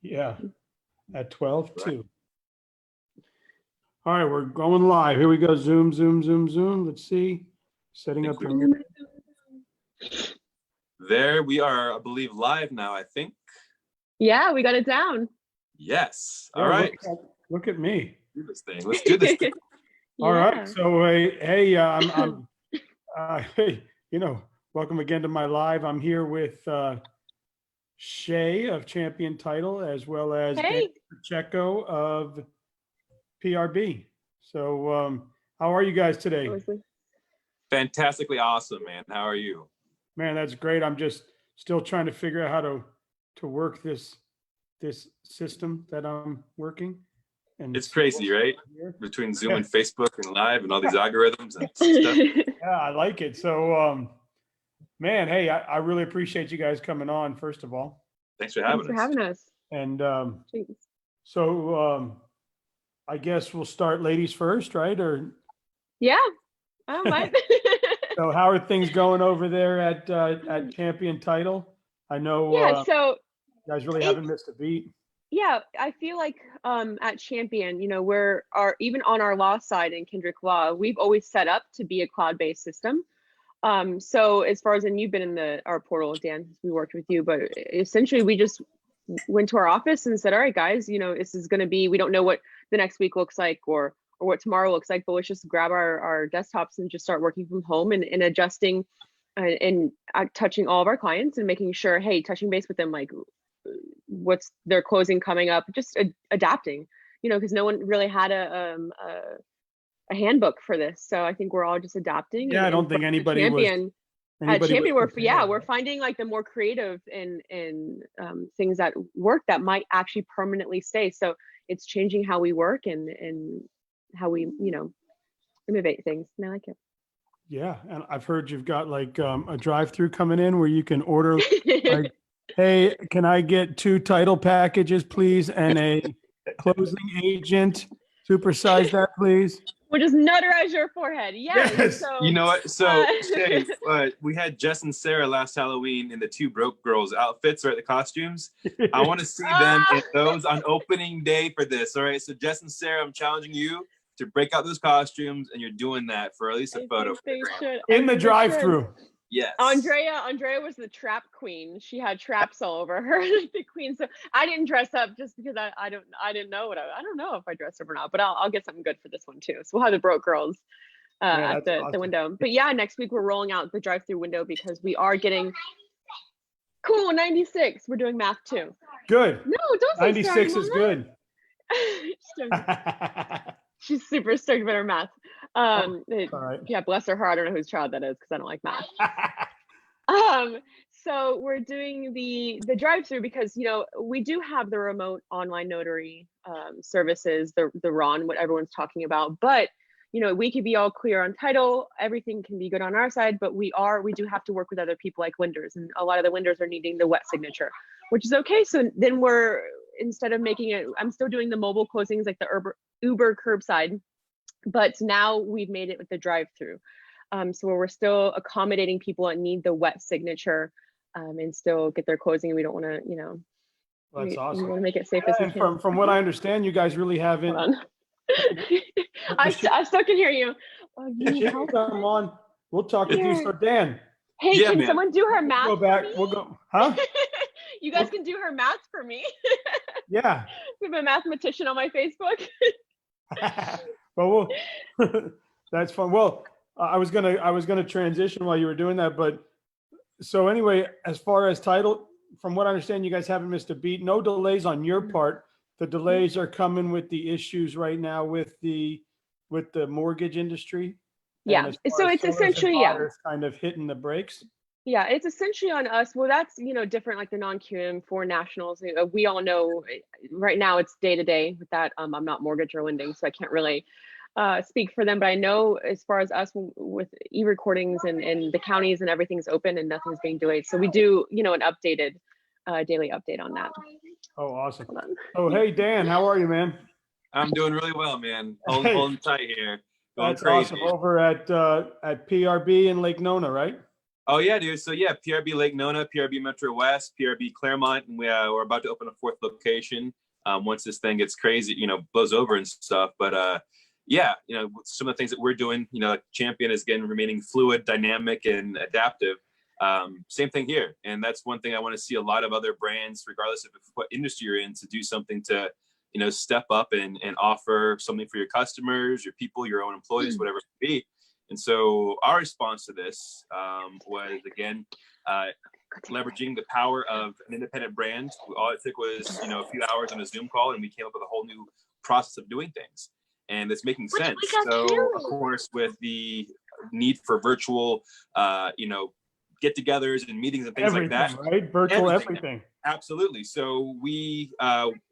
Yeah, at 12 too. All right, we're going live. Here we go. Zoom, zoom, zoom, zoom. Let's see. Setting up your. There we are, I believe, live now, I think. Yeah, we got it down. Yes. Yeah, All right. Look at me. Do this thing. Let's do this thing. All right. So, hey, hey, welcome again to my live. I'm here with Shay of Champion Title, as well as Dan Pacheco of PRB. So, how are you guys today? Fantastically awesome, man. How are you? Man, that's great. I'm just still trying to figure out how to work this system that I'm working. And it's crazy, right? Between Zoom and Facebook and live and all these algorithms and stuff. Yeah, I like it. So, man, hey, I really appreciate you guys coming on, first of all. Thanks for having us. And so I guess we'll start ladies first, right? Or yeah, I don't mind. So how are things going over there at Champion Title? I know so you guys really haven't missed a beat. Yeah, I feel like at Champion, we're even on our law side in Kendrick Law, we've always set up to be a cloud-based system. So as far as, and you've been in our portal, Dan, we worked with you, but essentially we just went to our office and said, all right, guys, this is going to be, we don't know what the next week looks like or what tomorrow looks like, but let's just grab our desktops and just start working from home and adjusting and touching all of our clients and making sure, hey, touching base with them, like what's their closing coming up, just adapting, because no one really had a handbook for this. So I think we're all just adapting. Yeah, I don't think anybody at Champion, we're finding like the more creative and things that work that might actually permanently stay. So it's changing how we work and how we, innovate things. And I like it. Yeah, and I've heard you've got like a drive-through coming in where you can order like, hey, can I get 2 title packages, please, and a closing agent? Supersize that, please. We'll just notarize your forehead. Yes. So, you know what? So, Shay, we had Jess and Sarah last Halloween in the 2 broke girls outfits, right? The costumes. I want to see them in those on opening day for this. All right. So, Jess and Sarah, I'm challenging you to break out those costumes, and you're doing that for at least a photo. In the drive-through. Yes. Andrea was the trap queen. She had traps all over her, the queen. So I didn't dress up just because I didn't know I don't know if I dressed up or not, but I'll get something good for this one too. So we'll have the broke girls at the window. But yeah, next week we're rolling out the drive-through window because we are getting cool 96. We're doing math too. Good. No, don't say 96 is good. She's super strict with her math. All right. Yeah, bless her heart. I don't know whose child that is because I don't like math. So we're doing the drive-through because we do have the remote online notary services, the RON, what everyone's talking about. But we could be all clear on title, everything can be good on our side, but we do have to work with other people like lenders, and a lot of the lenders are needing the wet signature, which is okay. So then instead of making it, I'm still doing the mobile closings like the Uber curbside, but now we've made it with the drive-through. So we're still accommodating people that need the wet signature and still get their closing. We don't want to, That's awesome. We want to make it safe as we can. From what I understand, you guys really haven't. I still can hear you. Come on, we'll talk with you. So Dan. Hey, can someone do her math? We'll go back. We'll go. Huh? You guys can do her math for me. Yeah. We have a mathematician on my Facebook. Well, that's fun. Well, I was gonna transition while you were doing that, but so anyway, as far as title, from what I understand, you guys haven't missed a beat. No delays on your part. The delays are coming with the issues right now with the mortgage industry. Yeah. So it's essentially kind of hitting the brakes. Yeah, it's essentially on us. Well, that's different, like the non-QM for nationals. We all know right now it's day to day with that. I'm not mortgage or lending, so I can't really speak for them. But I know as far as us with e-recordings and the counties and everything's open and nothing's being delayed. So we do an updated daily update on that. Oh, awesome. Oh, hey Dan, how are you, man? I'm doing really well, man. Holding tight here. That's crazy. Awesome. Over at PRB in Lake Nona, right? Oh yeah, dude. So yeah, PRB Lake Nona, PRB Metro West, PRB Claremont, and we're about to open a fourth location once this thing gets crazy, blows over and stuff. But yeah, some of the things that we're doing, like Champion is again remaining fluid, dynamic, and adaptive. Same thing here, and that's one thing I want to see a lot of other brands, regardless of what industry you're in, to do something to step up and offer something for your customers, your people, your own employees, whatever it may be. And so our response to this was, again, leveraging the power of an independent brand. All it took was, a few hours on a Zoom call, and we came up with a whole new process of doing things. And it's making sense. So, of course, with the need for virtual, get-togethers and meetings and things like that. Right? Virtual everything. Absolutely. So we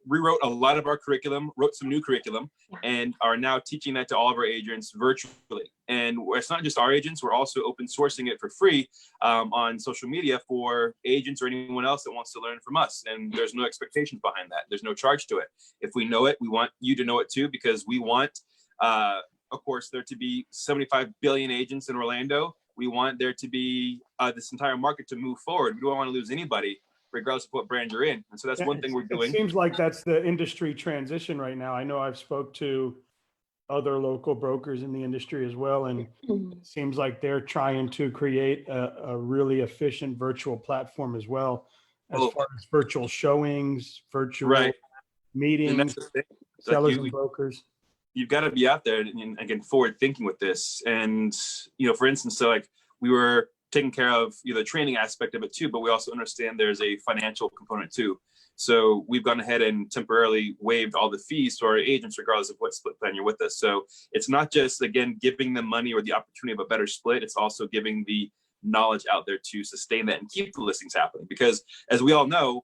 rewrote a lot of our curriculum, wrote some new curriculum, and are now teaching that to all of our agents virtually. And it's not just our agents, we're also open sourcing it for free on social media for agents or anyone else that wants to learn from us. And there's no expectations behind that. There's no charge to it. If we know it, we want you to know it too, because we want, of course, there to be 75 billion agents in Orlando. We want there to be this entire market to move forward. We don't want to lose anybody, regardless of what brand you're in. And so that's one thing we're doing. It seems like that's the industry transition right now. I know I've spoke to other local brokers in the industry as well, and it seems like they're trying to create a really efficient virtual platform as well, as far as virtual showings, virtual meetings, sellers and brokers. You've got to be out there and again, forward thinking with this. And, for instance, so like we were taking care of the training aspect of it too, but we also understand there's a financial component too. So we've gone ahead and temporarily waived all the fees to our agents, regardless of what split plan you're with us. So it's not just, again, giving them money or the opportunity of a better split. It's also giving the knowledge out there to sustain that and keep the listings happening. Because as we all know,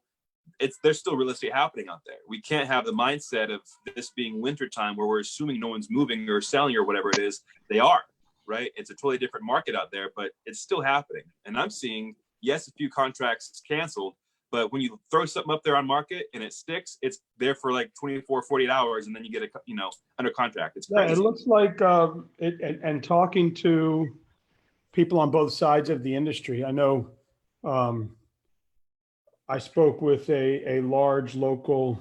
there's still real estate happening out there. We can't have the mindset of this being wintertime where we're assuming no one's moving or selling or whatever it is. They are, right? It's a totally different market out there, but it's still happening. And I'm seeing, yes, a few contracts canceled, but when you throw something up there on market and it sticks, it's there for like 24, 48 hours, and then you get it, under contract. It's crazy. Yeah, it looks like, and talking to people on both sides of the industry, I know, I spoke with a large local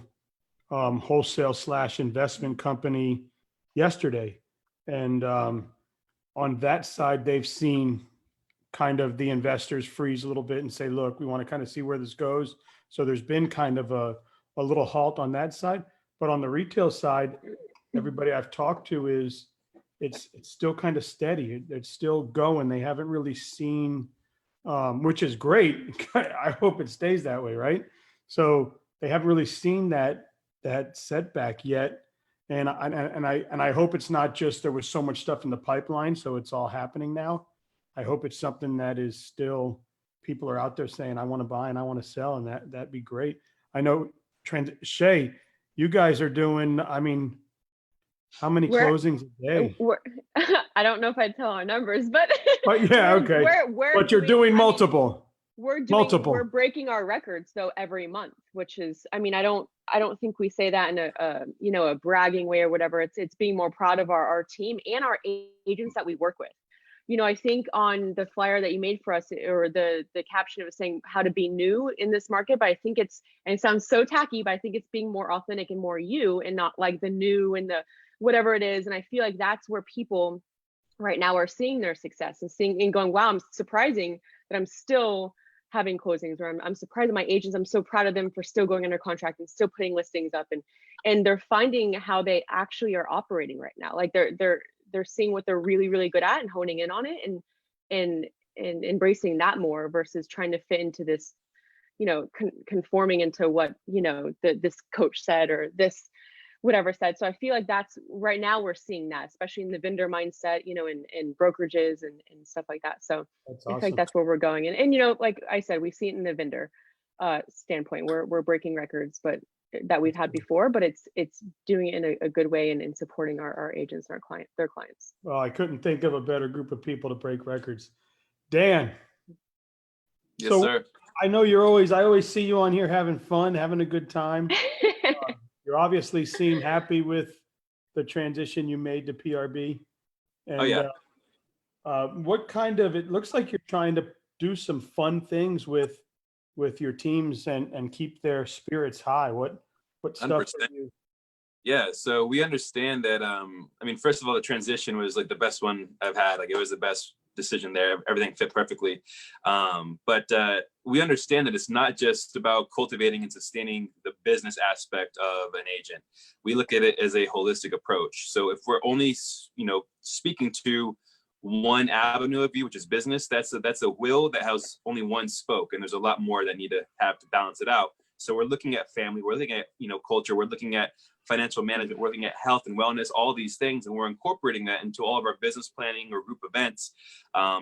wholesale / investment company yesterday. And on that side, they've seen kind of the investors freeze a little bit and say, look, we want to kind of see where this goes. So there's been kind of a little halt on that side. But on the retail side, everybody I've talked to is it's still kind of steady. It's still going. They haven't really seen, which is great. I hope it stays that way, right? So they haven't really seen that setback yet. And I hope it's not just there was so much stuff in the pipeline, so it's all happening now. I hope it's something that is still, people are out there saying, I want to buy and I want to sell, and that'd be great. I know, Shay, you guys are doing, I mean, how many closings a day? I don't know if I'd tell our numbers, but yeah, okay. But you're doing multiple. We're breaking our records though every month, which is, I mean, I don't think we say that in a bragging way or whatever. It's being more proud of our team and our agents that we work with. I think on the flyer that you made for us, or the caption, it was saying how to be new in this market, but I think and it sounds so tacky, but I think it's being more authentic and more you, and not like the new and the whatever it is. And I feel like that's where people right now are seeing their success and seeing and going, wow, I'm surprising that I'm still having closings, or I'm surprised at my agents. I'm so proud of them for still going under contract and still putting listings up, and they're finding how they actually are operating right now. Like they're seeing what they're really, really good at and honing in on it and embracing that more versus trying to fit into this, conforming into what, this coach said or this whatever said. So I feel like that's right now we're seeing that, especially in the vendor mindset, in brokerages and stuff like that. So that's awesome. I think that's where we're going. And like I said, we've seen it in the vendor standpoint, we're breaking records, but that we've had before, but it's doing it in a good way and in supporting our agents and their clients. Well, I couldn't think of a better group of people to break records. Dan. Yes, sir. I know I always see you on here having fun, having a good time. You obviously seem happy with the transition you made to PRB. And, oh yeah. What kind of, it looks like you're trying to do some fun things with your teams and keep their spirits high? What stuff 100%. do you? Yeah, so we understand that. I mean, first of all, the transition was like the best one I've had. Like, it was the best decision there. Everything fit perfectly. But we understand that it's not just about cultivating and sustaining the business aspect of an agent. We look at it as a holistic approach. So if we're only, speaking to one avenue of view, which is business, that's a wheel that has only one spoke, and there's a lot more that need to have to balance it out. So we're looking at family, we're looking at culture, we're looking at financial management, we're looking at health and wellness, all these things, and we're incorporating that into all of our business planning or group events.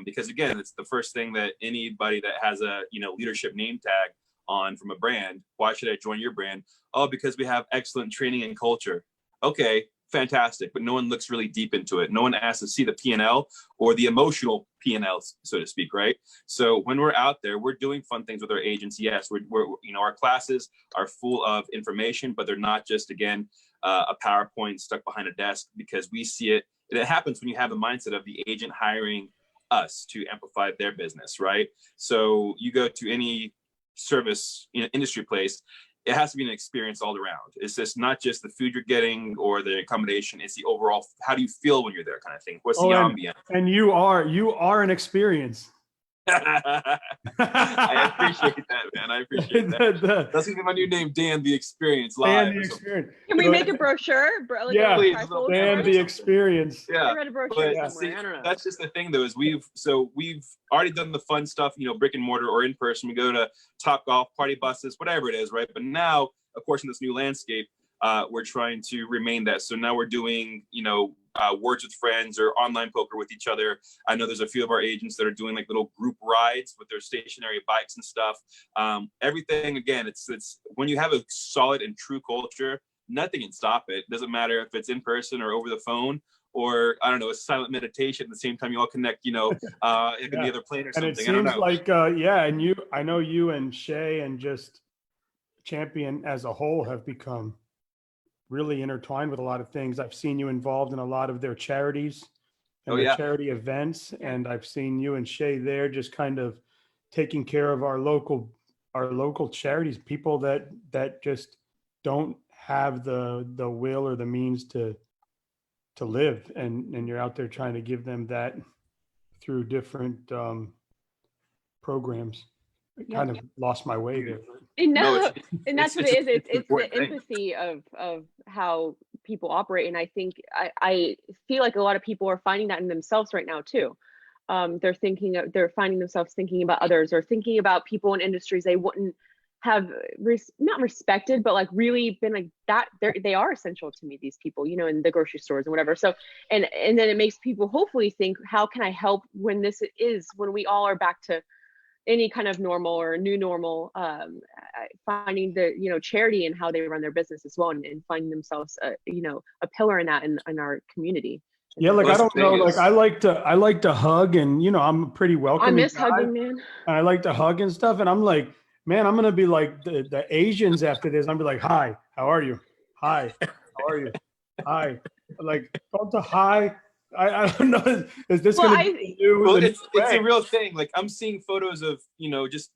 Because again, it's the first thing that anybody that has a leadership name tag on from a brand. Why should I join your brand? Oh, because we have excellent training and culture. Okay, fantastic, but no one looks really deep into it. No one asks to see the P&L or the emotional P&Ls, so to speak, right? So when we're out there, we're doing fun things with our agents. Yes, we're our classes are full of information, but they're not just, again, a PowerPoint stuck behind a desk, because we see it. And it happens when you have the mindset of the agent hiring us to amplify their business, right? So you go to any service industry place, it has to be an experience all around. It's just not just the food you're getting or the accommodation. It's the overall, how do you feel when you're there kind of thing. What's the ambiance? And you are an experience. I appreciate that, man. I appreciate that. That's gonna be my new name, Dan the Experience. Dan the Experience. Can we make a brochure? Yeah, please, Dan the Experience. Yeah, I read a brochure somewhere. See, I don't know. that's just the thing, though, is we've already done the fun stuff, brick and mortar or in person. We go to Top Golf, party buses, whatever it is, right? But now, of course, in this new landscape, we're trying to remain that. So now we're doing, words with friends or online poker with each other. I know there's a few of our agents that are doing like little group rides with their stationary bikes and stuff. Everything, again, it's when you have a solid and true culture, nothing can stop it. Doesn't matter if it's in person or over the phone, or I don't know, a silent meditation at the same time you all connect, it could be other plane or something. And it I don't seems know. like, and I know you and Shay and just Champion as a whole have become really intertwined with a lot of things. I've seen you involved in a lot of their charities and their charity events. And I've seen you and Shay there just kind of taking care of our local charities, people that just don't have the will or the means to live. And you're out there trying to give them that through different programs. I kind of lost my way there. And that's what it is. It's the empathy of how people operate. And I think I feel like a lot of people are finding that in themselves right now too. They're finding themselves thinking about others, or thinking about people in industries they wouldn't have not respected, but like really been like that. They are essential to me, these people, in the grocery stores and whatever. So, and then it makes people hopefully think, how can I help when we all are back to any kind of normal or new normal, finding the charity and how they run their business as well, and finding themselves a pillar in that in our community. Yeah, like I don't know, like I like to hug, and I'm a pretty welcoming. I miss hugging, man. And I like to hug and stuff, and I'm like, man, I'm gonna be like the Asians after this. I'm be like, hi, how are you? Hi, how are you? Hi, like don't to hi. I don't know. Is this going to be new? Well, it's a real thing. Like, I'm seeing photos of, just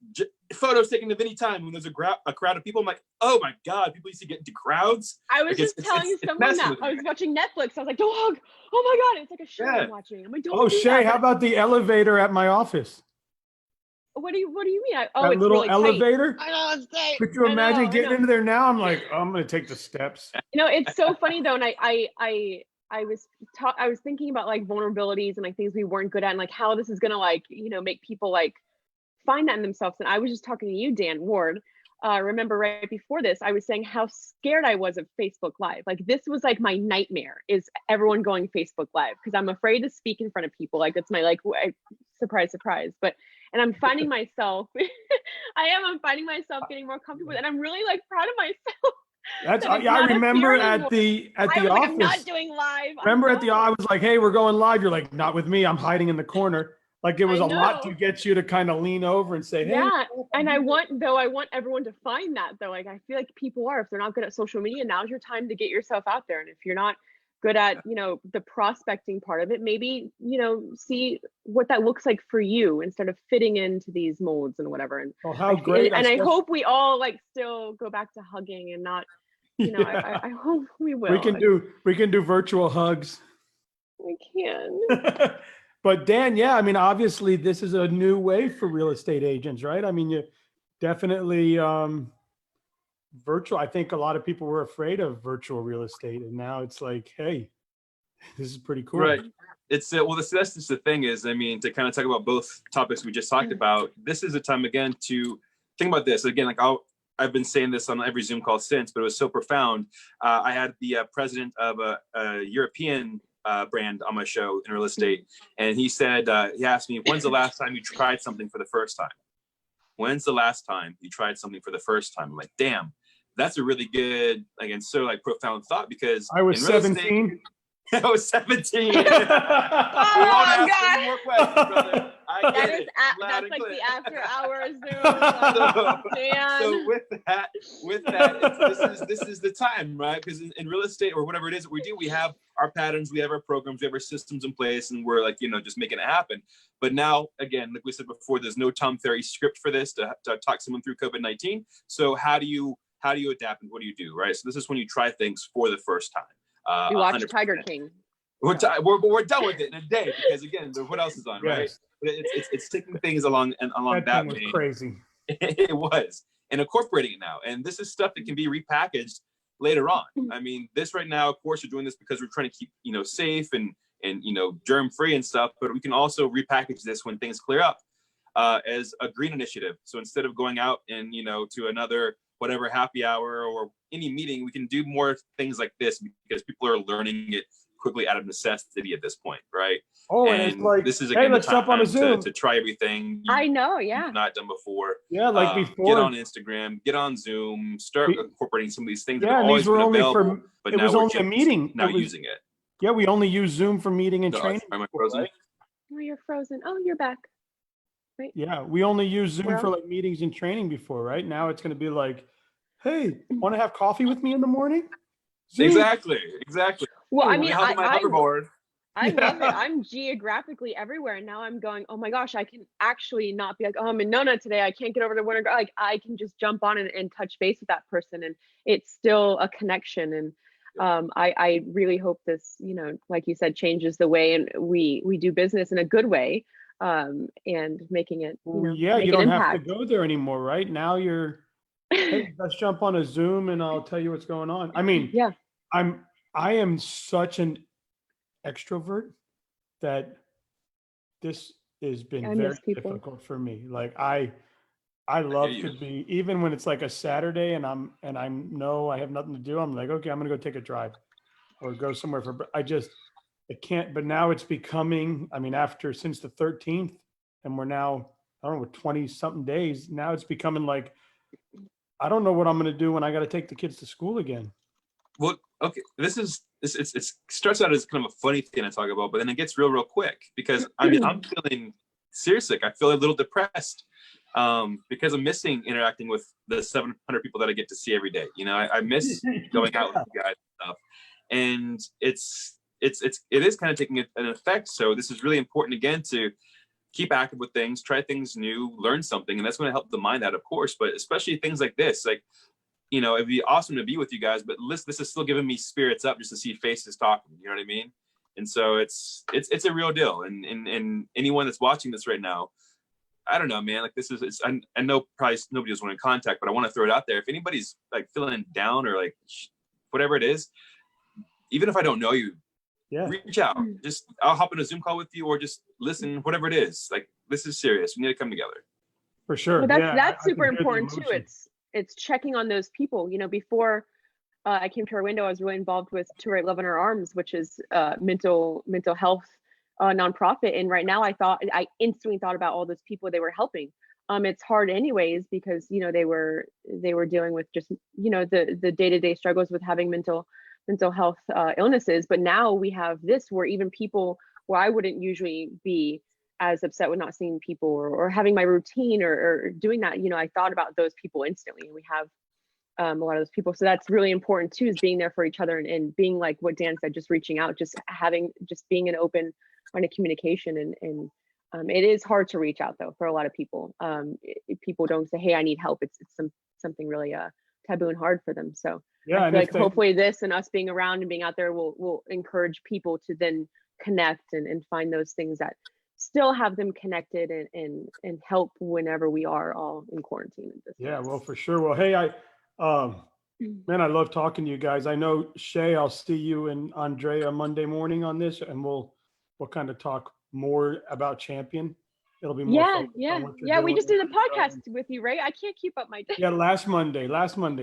photos taken of any time when there's a crowd of people. I'm like, oh my God, people used to get into crowds. I was just telling someone that. I was watching Netflix. I was like, don't hug. Oh my God, it's like a show I'm watching. I'm like, don't do Shay, that. how about the elevator at my office? What do you mean? That it's little really elevator? Tight. I know, it's tight. Could you imagine getting into there now? I'm like, I'm going to take the steps. It's so funny though. And I was thinking about like vulnerabilities and like things we weren't good at, and like how this is gonna make people like find that in themselves. And I was just talking to you, Dan Ward. Remember right before this, I was saying how scared I was of Facebook Live. Like this was like my nightmare, is everyone going Facebook Live, because I'm afraid to speak in front of people. Like it's my surprise. And I'm finding myself, I'm finding myself getting more comfortable, and I'm really like proud of myself. I remember at the office. Like, I'm not doing live. Remember I was like, hey, we're going live. You're like, not with me. I'm hiding in the corner. Like it was a lot to get you to kind of lean over and say, hey. Yeah, and I want everyone to find that though. Like I feel like people are, if they're not good at social media, now's your time to get yourself out there. And if you're not good at, the prospecting part of it, maybe, see what that looks like for you instead of fitting into these molds and whatever. And Oh, how great. I hope we all like still go back to hugging and not, Yeah. I hope we will. We can do virtual hugs. We can. But Dan, yeah, I mean, obviously this is a new way for real estate agents, right? I mean, you definitely virtual. I think a lot of people were afraid of virtual real estate, and now it's like, hey, this is pretty cool. Right. It's well, that's just the thing is, I mean, to kind of talk about both topics we just talked about, this is a time again to think about this again. Like I've been saying this on every Zoom call since, but it was so profound. I had the president of a European brand on my show in real estate, and he said, he asked me, when's the last time you tried something for the first time? When's the last time you tried something for the first time? I'm like, damn, that's a really good, again, so like profound thought, because I was 17. I was 17. Oh, We won't ask God. any more questions, brother. I get it. Loud That's and like clear. the after hours Zoom. Dan. So with that, this is the time, right? Because in real estate or whatever it is that we do, we have our patterns, we have our programs, we have our systems in place, and we're like, just making it happen. But now, again, like we said before, there's no Tom Ferry script for this to talk someone through COVID-19. So how do you adapt and what do you do, right? So this is when you try things for the first time. You watch 100%. Tiger King. We're done with it in a day, because again, what else is on, right? Yes. It's taking things along that was vein. crazy. It was, and incorporating it now. And this is stuff that can be repackaged later on. I mean, this right now, of course, we're doing this because we're trying to keep, safe and germ free and stuff, but we can also repackage this when things clear up as a green initiative. So instead of going out and, to another whatever happy hour or any meeting, we can do more things like this because people are learning it quickly out of necessity at this point, right? Oh, and it's like, this is hey, again let's the jump on a time Zoom. to try everything I know, yeah. you've not done before. Yeah, like before. Get on Instagram, get on Zoom, start incorporating some of these things that Yeah, have and always these were been only available, for, but it now was we're only a just meeting. now It was, using it. yeah, we only use Zoom for meeting and No, training. am I before, frozen? right? Oh, you're frozen. Oh, you're back. Right. Yeah, we only use Zoom Well- for like meetings and training before, right? Now it's going to be like, hey, want to have coffee with me in the morning? Zoom. Exactly. Well, I Let me mean, hop on my hoverboard. I love it. Yeah. I'm geographically everywhere. And now I'm going, oh my gosh, I can actually not be like, oh, I'm in Nona today. I can't get over to Winter Garden. Like I can just jump on and touch base with that person. And it's still a connection. And I really hope this, like you said, changes the way and we do business in a good way. And making it, Yeah, make you an don't have impact. to go there anymore, right? Now you're, hey, let's jump on a Zoom and I'll tell you what's going on. I mean, Yeah. I am such an extrovert that this has been I very miss people. difficult for me. Like I love hear to you. be, even when it's like a Saturday and I know I have nothing to do. I'm like, okay, I'm gonna go take a drive or go somewhere it can't. But now it's becoming, I mean, since the 13th, and we're now, I don't know, 20 something days. Now it's becoming like, I don't know what I'm gonna do when I got to take the kids to school again. Well, okay, it starts out as kind of a funny thing to talk about, but then it gets real quick because I'm feeling seriously, I feel a little depressed because I'm missing interacting with the 700 people that I get to see every day. I miss going out with you guys and stuff, and it is kind of taking an effect. So this is really important again to keep active with things, try things new, learn something, and that's going to help the mind out, of course. But especially things like this, like. It'd be awesome to be with you guys, but this is still giving me spirits up just to see faces talking. You know what I mean? And so it's a real deal. And anyone that's watching this right now, I don't know, man. Like I know probably nobody was in contact, but I want to throw it out there. If anybody's like feeling down or like whatever it is, even if I don't know you, Yeah. reach out. I'll hop in a Zoom call with you or just listen. Whatever it is, like this is serious. We need to come together. For sure. Well, Yeah, that's I super can hear the important too. emotion. It's checking on those people. Before I came to our window, I was really involved with To Write Love in Our Arms, which is mental health nonprofit. And right now, I instantly thought about all those people they were helping. It's hard anyways because they were dealing with just the day-to-day struggles with having mental health illnesses. But now we have this where even people where I wouldn't usually be as upset with not seeing people or having my routine or doing that, I thought about those people instantly. And we have a lot of those people. So that's really important too, is being there for each other and being like what Dan said, just reaching out, just being an open line of communication. And it is hard to reach out though for a lot of people. People don't say, hey, I need help. It's something really taboo and hard for them. So Yeah, I and feel if like they- hopefully this and us being around and being out there will encourage people to then connect and find those things that still have them connected and help whenever we are all in quarantine at this Yeah, point. well, for sure. Well, hey, man, I love talking to you guys. I know Shay, I'll see you and Andrea Monday morning on this, and we'll kind of talk more about Champion. It'll be more Yeah, focused on what you're yeah. We doing. just did a podcast with you, right? I can't keep up my day. Yeah, last Monday.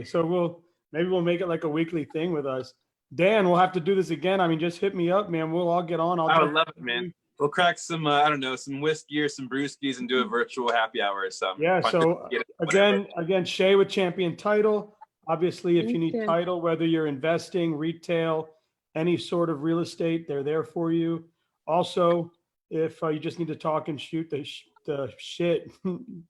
So maybe we'll make it like a weekly thing with us. Dan, we'll have to do this again. I mean, just hit me up, man. We'll all get on. I would love it, man. We'll crack some, I don't know, some whiskey or some brewskis and do a virtual happy hour or something. Yeah. So Whatever. again, Shay with Champion Title. Obviously, if you Thanks, need Dan. title, whether you're investing, retail, any sort of real estate, they're there for you. Also, if you just need to talk and shoot the shit,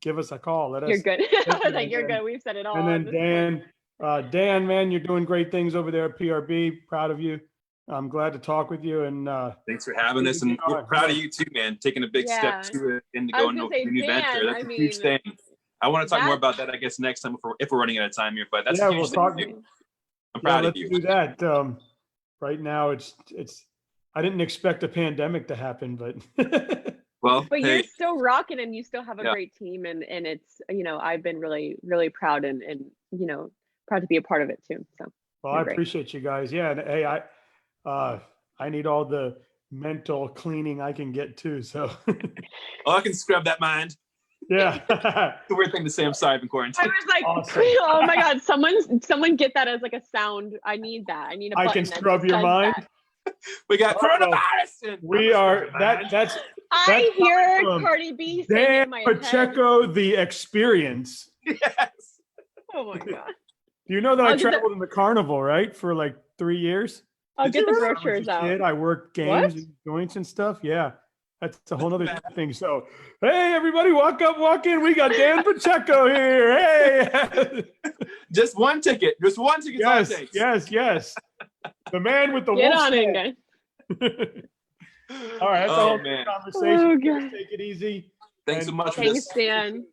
give us a call. Let us. You're good. I was like, you're and then- good. We've said it all. And at then this point. Dan, man, you're doing great things over there at PRB. Proud of you. I'm glad to talk with you. And Thanks for having us, and we're proud of you too, man. Taking a big Yeah. step to it into I was going to gonna a say, new Dan, venture. That's I a huge mean, thing. I want to talk more that- about that, I guess, next time if we're running out of time here. But that's Yeah, a huge we'll thing talk- to do. I'm yeah, proud of let's you. do that. Right now, it's. I didn't expect a pandemic to happen, but Well, But hey, you're still rocking and you still have a Yeah. great team and it's, I've been really, really proud and proud to be a part of it too. So well, You're I great. appreciate you guys. Yeah, and hey, I need all the mental cleaning I can get too. So I can scrub that mind. yeah. It's a weird thing to say. I'm sorry, I've been I quarantined. was like, Awesome. oh my God, someone get that as like a sound. I need that. I need a I button can that scrub just your does mind. that. We got Uh-oh. coronavirus. And We are Mind. that's I That's hear from Cardi B saying it Dan in my head. Pacheco, the experience. Yes. Oh my God. Do you know that I'll I get the- traveled in the carnival, right? For like 3 years. I'll Did get you the really? When I was a brochures out. kid, I worked games What? and joints and stuff. Yeah. That's a whole nother thing. So, hey, everybody, walk in. We got Dan Pacheco here. Hey. Just one ticket. Just one ticket. yes. The man with the Get wolf on in, head. guys. All right. That's a Oh whole man. conversation. Oh, Guys, God. take it easy. Thanks so And much for Thanks, this. Dan.